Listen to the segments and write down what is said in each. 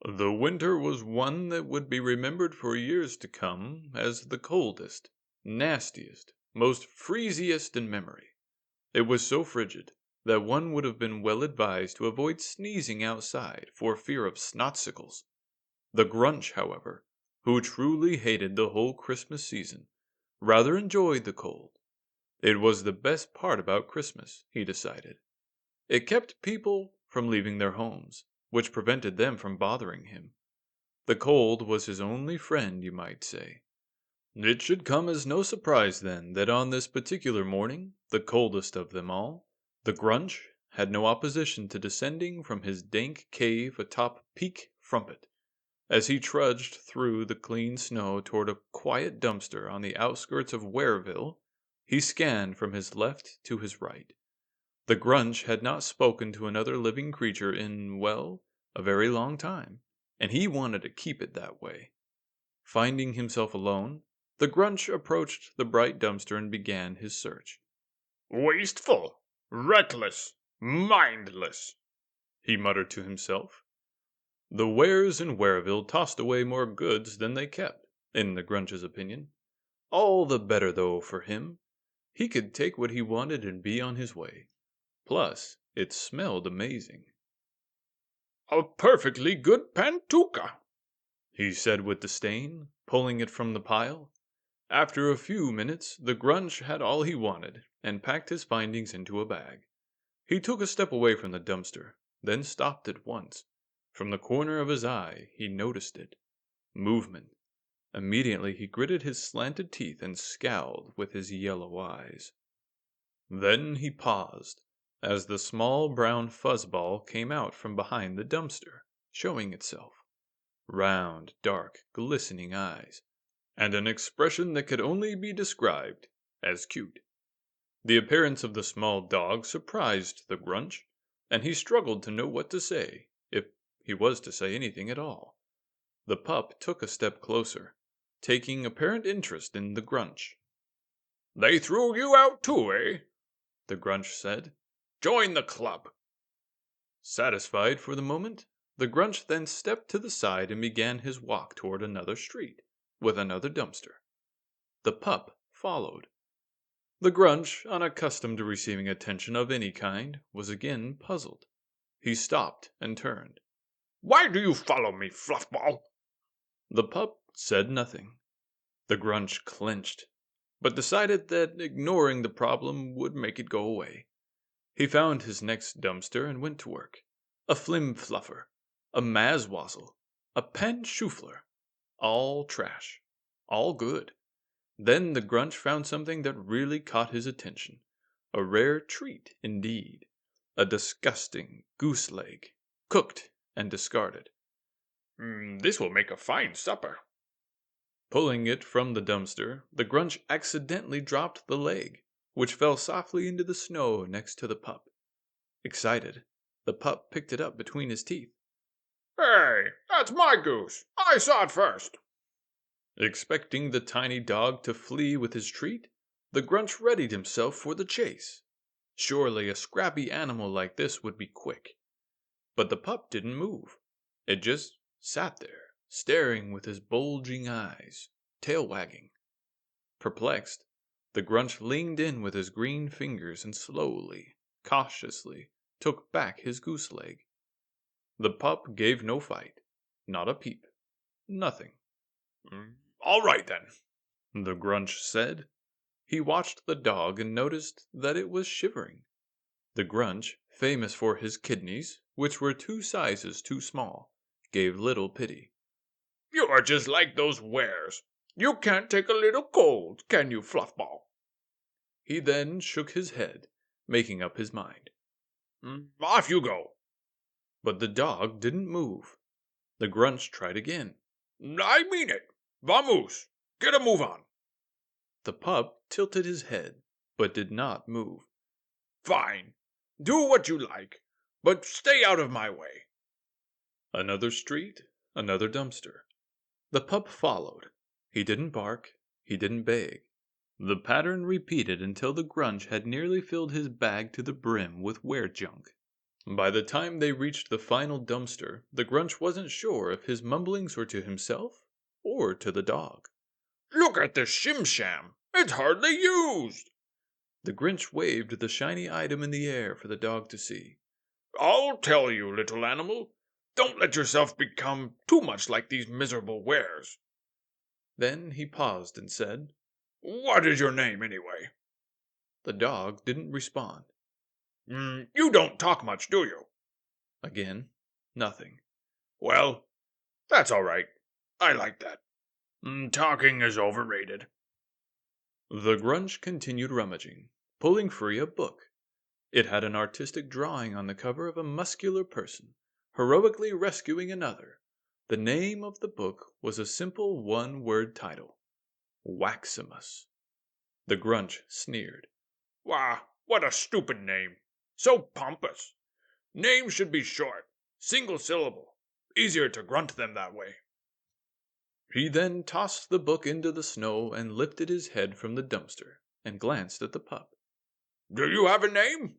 The winter was one that would be remembered for years to come as the coldest, nastiest, most freeziest in memory. It was so frigid that one would have been well advised to avoid sneezing outside for fear of snotsicles. The Grunch, however, who truly hated the whole Christmas season, rather enjoyed the cold. It was the best part about Christmas, he decided. It kept people from leaving their homes, which prevented them from bothering him. The cold was his only friend, you might say. It should come as no surprise, then, that on this particular morning, the coldest of them all, the Grunch had no opposition to descending from his dank cave atop Peak Frumpet. As he trudged through the clean snow toward a quiet dumpster on the outskirts of Whereville, he scanned from his left to his right. The Grunch had not spoken to another living creature in, well, a very long time, and he wanted to keep it that way. Finding himself alone, the Grunch approached the bright dumpster and began his search. Wasteful, reckless, mindless, He muttered to himself. The wares in Whereville tossed away more goods than they kept, in the Grunch's opinion. All the better, though, for him. He could take what he wanted and be on his way. Plus, it smelled amazing. a perfectly good pantuka. He said with disdain, pulling it from the pile. After a few minutes, the Grunch had all he wanted, and packed his findings into a bag. He took a step away from the dumpster, then stopped at once. From the corner of his eye, he noticed it. Movement. Immediately he gritted his slanted teeth and scowled with his yellow eyes. Then he paused, as the small brown fuzzball came out from behind the dumpster, showing itself. Round, dark, glistening eyes, and an expression that could only be described as cute. The appearance of the small dog surprised the Grunch, and he struggled to know what to say, if he was to say anything at all. The pup took a step closer, taking apparent interest in the Grunch. They threw you out too, eh? The Grunch said. Join the club. Satisfied for the moment, the Grunch then stepped to the side and began his walk toward another street, with another dumpster. The pup followed. The Grunch, unaccustomed to receiving attention of any kind, was again puzzled. He stopped and turned. Why do you follow me, Fluffball? The pup said nothing. The Grunch clenched, but decided that ignoring the problem would make it go away. He found his next dumpster and went to work. A flim-fluffer, a mazwazzle, a panchoufler, all trash, all good. Then the Grunch found something that really caught his attention. A rare treat, indeed. A disgusting goose leg, cooked and discarded. This will make a fine supper. Pulling it from the dumpster, the Grunch accidentally dropped the leg, which fell softly into the snow next to the pup. Excited, the pup picked it up between his teeth. Hey, that's my goose. I saw it first. Expecting the tiny dog to flee with his treat, the Grunch readied himself for the chase. Surely a scrappy animal like this would be quick. But the pup didn't move. It just sat there, staring with his bulging eyes, tail wagging. Perplexed, the Grunch leaned in with his green fingers and slowly, cautiously, took back his goose leg. The pup gave no fight, not a peep, nothing. All right, then, The Grunch said. He watched the dog and noticed that it was shivering. The Grunch, famous for his kidneys, which were 2 sizes too small, gave little pity. You are just like those wares. You can't take a little cold, can you, Fluffball? He then shook his head, making up his mind. Off you go. But the dog didn't move. The Grunch tried again. I mean it. Vamos. Get a move on. The pup tilted his head, but did not move. Fine. Do what you like, but stay out of my way. Another street, another dumpster. The pup followed. He didn't bark, he didn't beg. The pattern repeated until the Grunch had nearly filled his bag to the brim with were junk. By the time they reached the final dumpster, the Grunch wasn't sure if his mumblings were to himself or to the dog. Look at this shim-sham. It's hardly used. The Grinch waved the shiny item in the air for the dog to see. I'll tell you, little animal. Don't let yourself become too much like these miserable wares. Then he paused and said, What is your name, anyway? The dog didn't respond. You don't talk much, do you? Again, nothing. Well, that's all right. I like that. Talking is overrated. The Grunch continued rummaging, pulling free a book. It had an artistic drawing on the cover of a muscular person, heroically rescuing another. The name of the book was a simple one-word title, Waximus. The Grunch sneered. Wah, what a stupid name. So pompous. Names should be short, single syllable. Easier to grunt them that way. He then tossed the book into the snow and lifted his head from the dumpster and glanced at the pup. Do you have a name?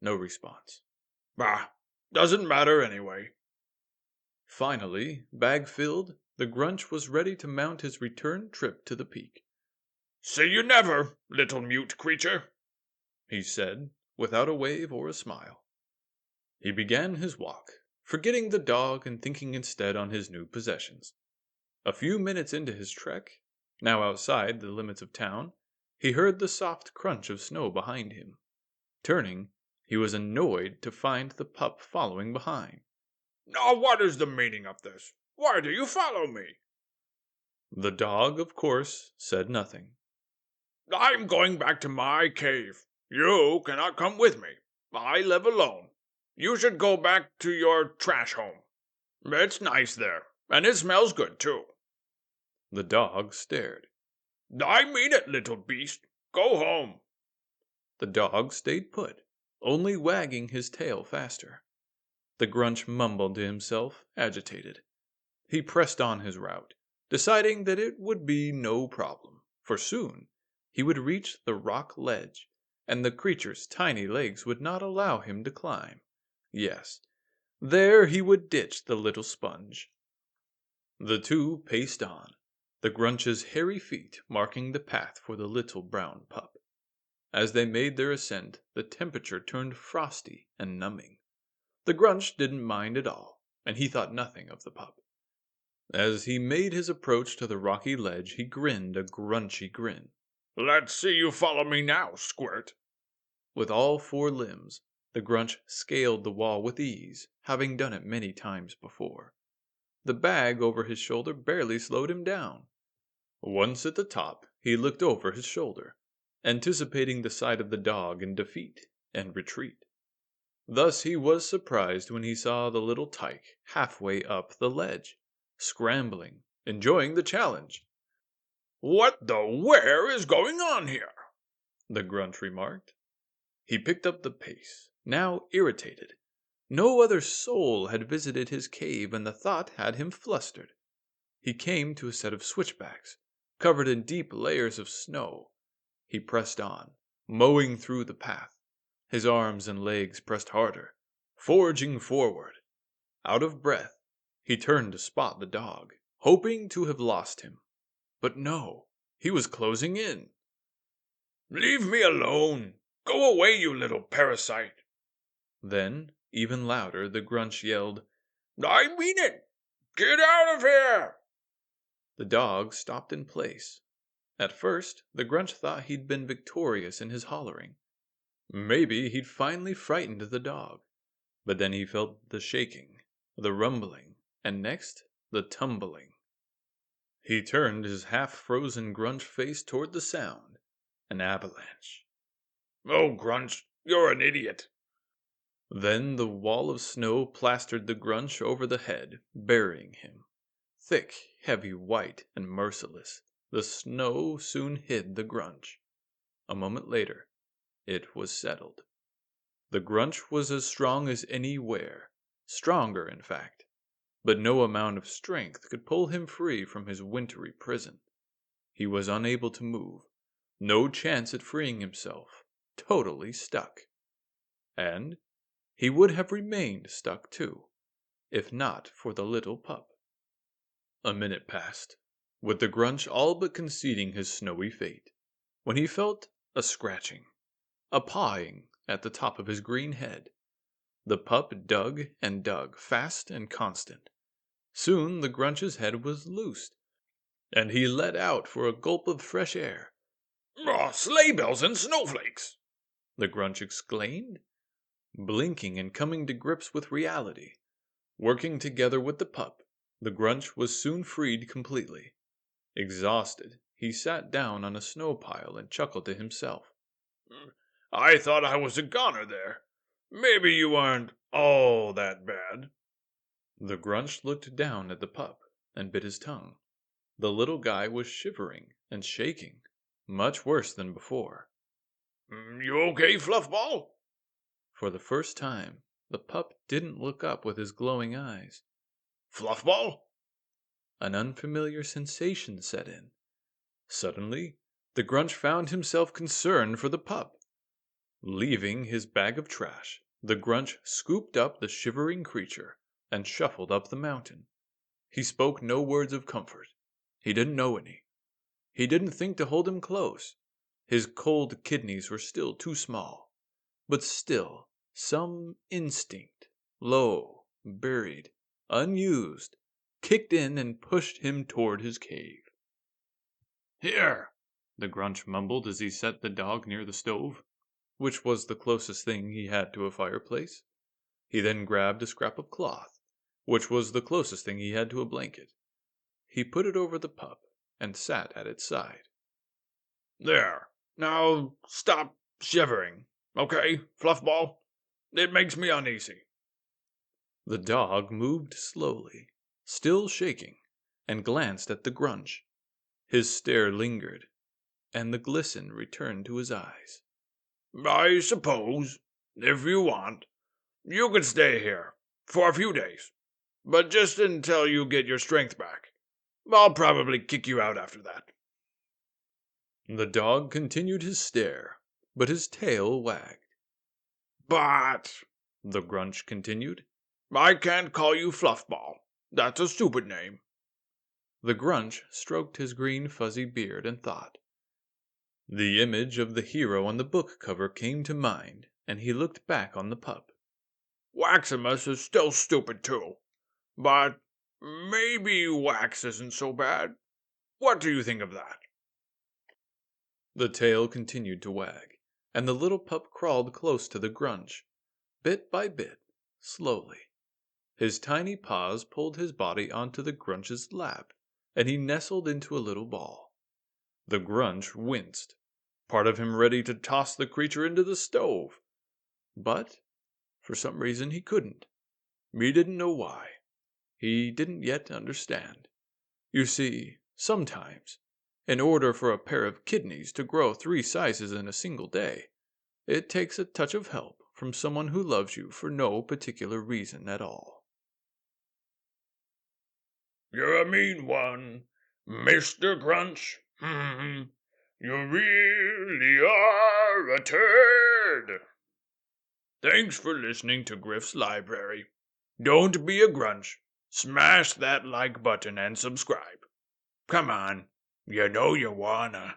No response. Bah, doesn't matter anyway. Finally, bag filled, the Grunch was ready to mount his return trip to the peak. See you never, little mute creature, he said, without a wave or a smile. He began his walk, forgetting the dog and thinking instead on his new possessions. A few minutes into his trek, now outside the limits of town, he heard the soft crunch of snow behind him. Turning, he was annoyed to find the pup following behind. Now what is the meaning of this? Why do you follow me? The dog, of course, said nothing. I'm going back to my cave. You cannot come with me. I live alone. You should go back to your trash home. It's nice there, and it smells good, too. The dog stared. I mean it, little beast. Go home. The dog stayed put, only wagging his tail faster. The Grunch mumbled to himself, agitated. He pressed on his route, deciding that it would be no problem, for soon he would reach the rock ledge, and the creature's tiny legs would not allow him to climb. Yes, there he would ditch the little sponge. The two paced on, the Grunch's hairy feet marking the path for the little brown pup. As they made their ascent, the temperature turned frosty and numbing. The Grunch didn't mind at all, and he thought nothing of the pup. As he made his approach to the rocky ledge, he grinned a grunchy grin. Let's see you follow me now, Squirt. With all four limbs, the Grunch scaled the wall with ease, having done it many times before. The bag over his shoulder barely slowed him down. Once at the top, he looked over his shoulder, anticipating the sight of the dog in defeat and retreat. Thus he was surprised when he saw the little tyke halfway up the ledge, scrambling, enjoying the challenge. What the where is going on here? The Grunch remarked. He picked up the pace, now irritated. No other soul had visited his cave, and the thought had him flustered. He came to a set of switchbacks, covered in deep layers of snow. He pressed on, mowing through the path. His arms and legs pressed harder, forging forward. Out of breath, he turned to spot the dog, hoping to have lost him. But no, he was closing in. Leave me alone. Go away, you little parasite. Then, even louder, the Grunch yelled, I mean it. Get out of here. The dog stopped in place. At first, the Grunch thought he'd been victorious in his hollering. Maybe he'd finally frightened the dog. But then he felt the shaking, the rumbling, and next, the tumbling. He turned his half-frozen Grunch face toward the sound. An avalanche. Oh, Grunch, you're an idiot. Then the wall of snow plastered the Grunch over the head, burying him. Thick, heavy, white, and merciless, the snow soon hid the Grunch. A moment later, it was settled. The Grunch was as strong as any were, stronger in fact, but no amount of strength could pull him free from his wintry prison. He was unable to move, no chance at freeing himself, totally stuck. And he would have remained stuck too, if not for the little pup. A minute passed, with the Grunch all but conceding his snowy fate, when he felt a scratching, a pawing at the top of his green head. The pup dug and dug, fast and constant. Soon the Grunch's head was loosed, and he let out for a gulp of fresh air. Oh, sleigh bells and snowflakes! The Grunch exclaimed, blinking and coming to grips with reality. Working together with the pup, the Grunch was soon freed completely. Exhausted, he sat down on a snow pile and chuckled to himself. I thought I was a goner there. Maybe you aren't all that bad. The Grunch looked down at the pup and bit his tongue. The little guy was shivering and shaking, much worse than before. You okay, Fluffball? For the first time, the pup didn't look up with his glowing eyes. Fluffball? An unfamiliar sensation set in. Suddenly, the Grunch found himself concerned for the pup. Leaving his bag of trash, the Grunch scooped up the shivering creature and shuffled up the mountain. He spoke no words of comfort. He didn't know any. He didn't think to hold him close. His cold kidneys were still too small. But still, some instinct, low, buried, unused, kicked in and pushed him toward his cave. Here, The Grunch mumbled as he set the dog near the stove, which was the closest thing he had to a fireplace. He then grabbed a scrap of cloth, which was the closest thing he had to a blanket. He put it over the pup and sat at its side. there. Now stop shivering, okay, Fluffball? It makes me uneasy. The dog moved slowly, still shaking, and glanced at the Grunch. His stare lingered, and the glisten returned to his eyes. I suppose, if you want, you could stay here for a few days, but just until you get your strength back. I'll probably kick you out after that. The dog continued his stare, but his tail wagged. But The Grunch continued. I can't call you Fluffball. That's a stupid name. The Grunch stroked his green fuzzy beard and thought. The image of the hero on the book cover came to mind, and he looked back on the pup. Waximus is still stupid too. But maybe Wax isn't so bad. What do you think of that? The tail continued to wag, and the little pup crawled close to the Grunch, bit by bit, slowly. His tiny paws pulled his body onto the Grunch's lap, and he nestled into a little ball. The Grunch winced, part of him ready to toss the creature into the stove. But, for some reason, he couldn't. He didn't know why. He didn't yet understand. You see, sometimes, in order for a pair of kidneys to grow 3 sizes in a single day, it takes a touch of help from someone who loves you for no particular reason at all. You're a mean one, Mr. Grunch. You really are a turd. Thanks for listening to Griff's Library. Don't be a Grunch. Smash that like button and subscribe. Come on, you know you wanna.